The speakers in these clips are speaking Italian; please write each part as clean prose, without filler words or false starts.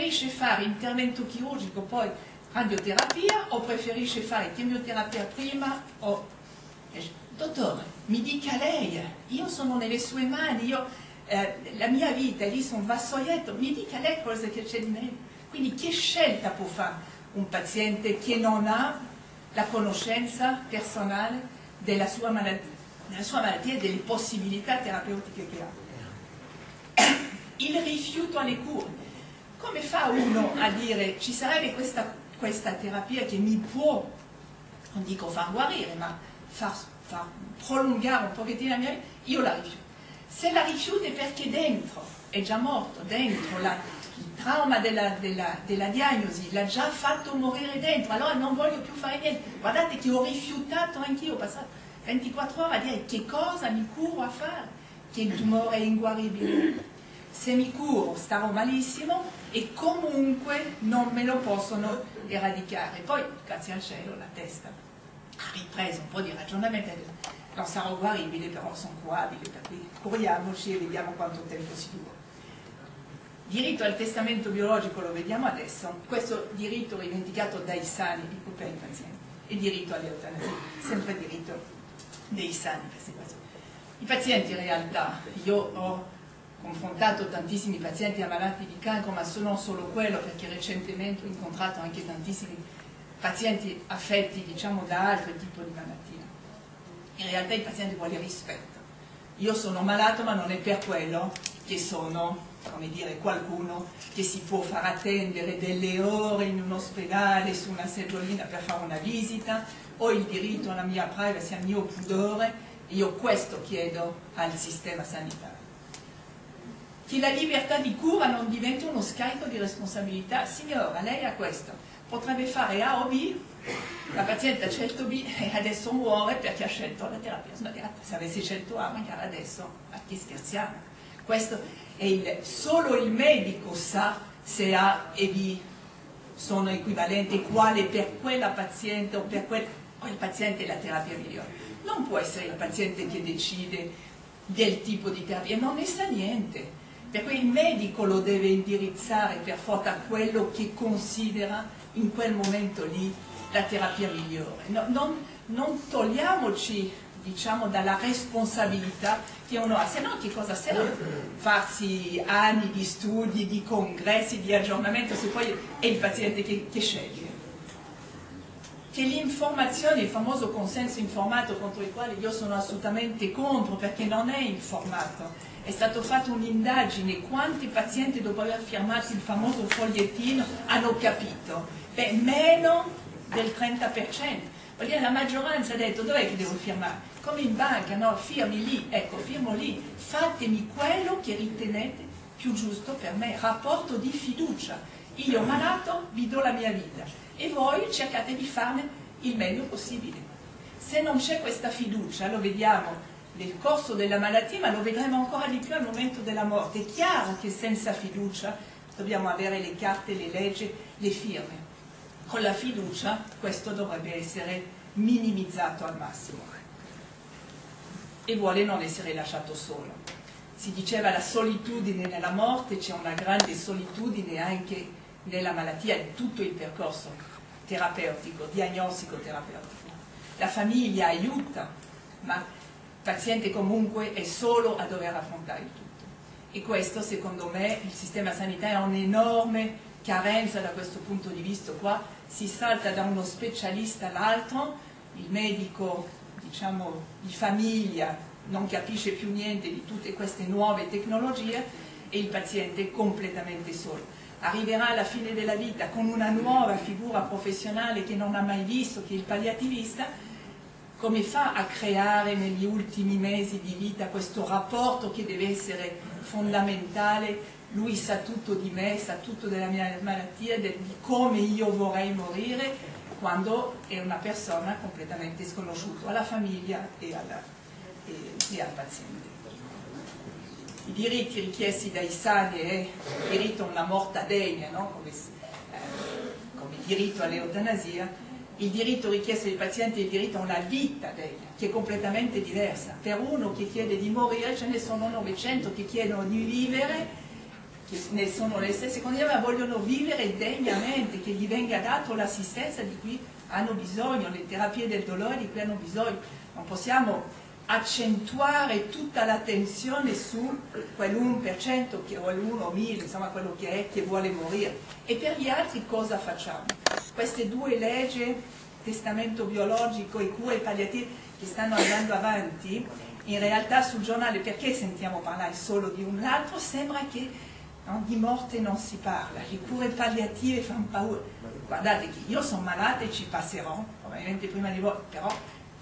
Preferisce fare intervento chirurgico, poi radioterapia, o preferisce fare chemioterapia prima? Dottore, mi dica lei, io sono nelle sue mani, la mia vita è lì su un vassoietto, mi dica lei cosa che c'è di meglio. Quindi che scelta può fare un paziente che non ha la conoscenza personale della sua malattia e delle possibilità terapeutiche che ha? Il rifiuto alle cure. Come fa uno a dire ci sarebbe questa terapia che mi può, non dico far guarire, ma far prolungare un pochettino la mia vita? Io la rifiuto. Se la rifiuto è perché dentro è già morto, dentro il trauma della diagnosi l'ha già fatto morire dentro, allora non voglio più fare niente. Guardate che ho rifiutato anch'io, ho passato 24 ore a dire che cosa mi curo a fare, che il tumore è inguaribile. Se mi curo starò malissimo e comunque non me lo possono eradicare. Poi, grazie al cielo, la testa ha ripreso un po' di ragionamento, non sarò guaribile, però sono curabile, per cui curiamoci e vediamo quanto tempo si dura. Diritto al testamento biologico lo vediamo adesso, questo diritto rivendicato dai sani per i pazienti, e diritto all'eutanasia, sempre diritto dei sani per queste cose. I pazienti in realtà, io ho confrontato tantissimi pazienti ammalati di cancro, ma non solo quello, perché recentemente ho incontrato anche tantissimi pazienti affetti, diciamo, da altri tipi di malattie. In realtà i pazienti vogliono rispetto. Io sono malato, ma non è per quello che sono, come dire, qualcuno che si può far attendere delle ore in un ospedale su una seggiolina per fare una visita, ho il diritto alla mia privacy, al mio pudore. Io questo chiedo al sistema sanitario. Che la libertà di cura non diventi uno scarico di responsabilità. Signora, lei ha questo, potrebbe fare A o B, la paziente ha scelto B e adesso muore perché ha scelto la terapia sbagliata. Se avessi scelto A, magari adesso, a chi scherziamo? Questo è solo il medico sa se A e B sono equivalenti, quale per quella paziente o per il paziente è la terapia migliore. Non può essere il paziente che decide del tipo di terapia, non ne sa niente. Per cui il medico lo deve indirizzare per forza a quello che considera in quel momento lì la terapia migliore. Non togliamoci, diciamo, dalla responsabilità che uno ha, se no che cosa serve farsi anni di studi, di congressi, di aggiornamento se poi è il paziente che sceglie. Che l'informazione, il famoso consenso informato contro il quale io sono assolutamente contro perché non è informato. È stato fatto un'indagine, quanti pazienti dopo aver firmato il famoso fogliettino hanno capito? Beh, meno del 30%. Vuol dire la maggioranza ha detto dov'è che devo firmare? Come in banca, no? Firmi lì, ecco, firmo lì, fatemi quello che ritenete più giusto per me, rapporto di fiducia. Io malato vi do la mia vita e voi cercate di farne il meglio possibile. Se non c'è questa fiducia, lo vediamo nel corso della malattia, ma lo vedremo ancora di più al momento della morte. È chiaro che senza fiducia dobbiamo avere le carte, le leggi, le firme. Con la fiducia questo dovrebbe essere minimizzato al massimo. E vuole non essere lasciato solo. Si diceva la solitudine nella morte, c'è una grande solitudine anche nella malattia, in tutto il percorso terapeutico, diagnostico-terapeutico. La famiglia aiuta, ma il paziente comunque è solo a dover affrontare il tutto. E questo, secondo me, il sistema sanitario ha un'enorme carenza da questo punto di vista qua. Si salta da uno specialista all'altro, il medico, diciamo, di famiglia non capisce più niente di tutte queste nuove tecnologie e il paziente è completamente solo. Arriverà alla fine della vita con una nuova figura professionale che non ha mai visto, che è il palliativista. Come fa a creare negli ultimi mesi di vita questo rapporto che deve essere fondamentale? Lui sa tutto di me, sa tutto della mia malattia, di come io vorrei morire, quando è una persona completamente sconosciuta alla famiglia e al paziente. I diritti richiesti dai sani è il diritto a una morte degna, no? come il diritto all'eutanasia. Il diritto richiesto dai pazienti è il diritto a una vita degna, che è completamente diversa. Per uno che chiede di morire ce ne sono 900 che chiedono di vivere, che ne sono le stesse condizioni, ma vogliono vivere degnamente, che gli venga dato l'assistenza di cui hanno bisogno, le terapie del dolore di cui hanno bisogno. Non possiamo accentuare tutta l'attenzione su quell'1% o l'1 o 1000, insomma quello che è, che vuole morire. E per gli altri cosa facciamo? Queste due leggi, testamento biologico e cure palliative, che stanno andando avanti, in realtà sul giornale, perché sentiamo parlare solo di un, l'altro sembra che di morte non si parla, le cure palliative fanno paura. Guardate che io sono malata e ci passerò, probabilmente prima di voi, però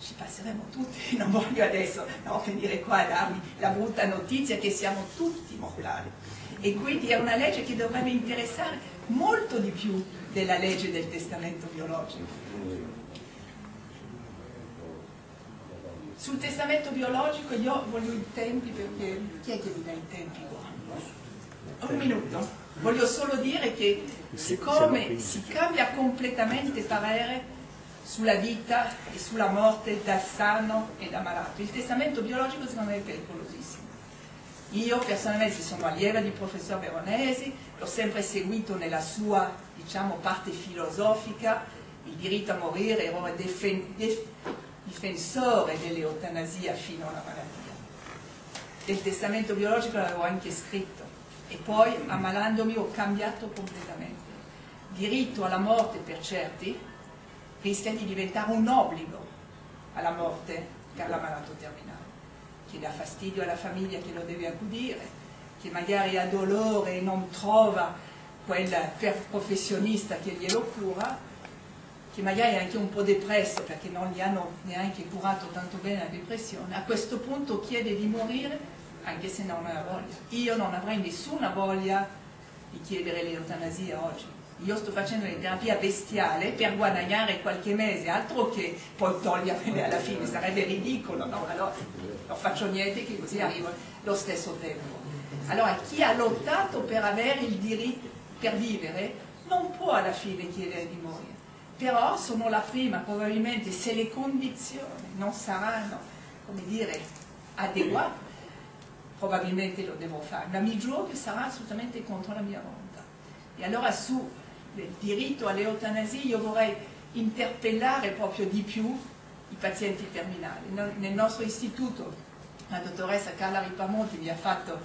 ci passeremo tutti, non voglio adesso venire qua a darvi la brutta notizia che siamo tutti mortali. E quindi è una legge che dovrebbe interessare molto di più della legge del testamento biologico. Sul testamento biologico io voglio i tempi, perché chi è che mi dà i tempi qua? Un minuto. Voglio solo dire che siccome si cambia completamente parere sulla vita e sulla morte da sano e da malato, il testamento biologico secondo me è pericolosissimo. Io personalmente sono allieva di professor Veronesi, l'ho sempre seguito nella sua, diciamo, parte filosofica, il diritto a morire, ero difensore dell'eutanasia fino alla malattia. Del testamento biologico l'avevo anche scritto e poi, ammalandomi, ho cambiato completamente. Diritto alla morte per certi rischia di diventare un obbligo alla morte per l'ammalato terminale, che dà fastidio alla famiglia che lo deve accudire, che magari ha dolore e non trova quel professionista che glielo cura, che magari è anche un po' depresso perché non gli hanno neanche curato tanto bene la depressione, a questo punto chiede di morire anche se non ha voglia. Io non avrei nessuna voglia di chiedere l'eutanasia oggi. Io sto facendo una terapia bestiale per guadagnare qualche mese, altro che poi togliermene alla fine, sarebbe ridicolo, no? Allora non faccio niente che così arrivo lo stesso tempo. Allora chi ha lottato per avere il diritto per vivere non può alla fine chiedere di morire, però sono la prima, probabilmente se le condizioni non saranno, come dire, adeguate, probabilmente lo devo fare, ma mi giuro che sarà assolutamente contro la mia volontà. E allora su del diritto all'eutanasia io vorrei interpellare proprio di più i pazienti terminali. Nel nostro istituto la dottoressa Carla Ripamonti vi ha fatto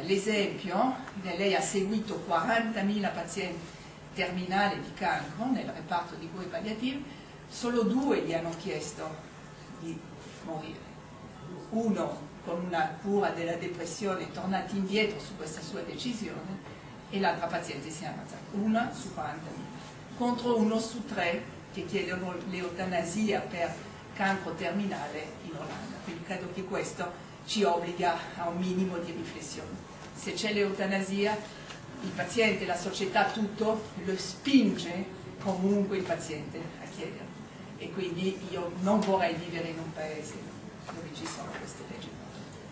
l'esempio, lei ha seguito 40.000 pazienti terminali di cancro nel reparto di cure palliative, solo 2 gli hanno chiesto di morire. Uno con una cura della depressione è tornato indietro su questa sua decisione e l'altra paziente si è ammazzata, 1 su 40.000, contro 1 su 3 che chiedono l'eutanasia per cancro terminale in Olanda. Quindi credo che questo ci obbliga a un minimo di riflessione. Se c'è l'eutanasia, il paziente, la società, tutto lo spinge comunque il paziente a chiedere. E quindi io non vorrei vivere in un paese dove ci sono queste leggi.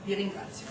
Vi ringrazio.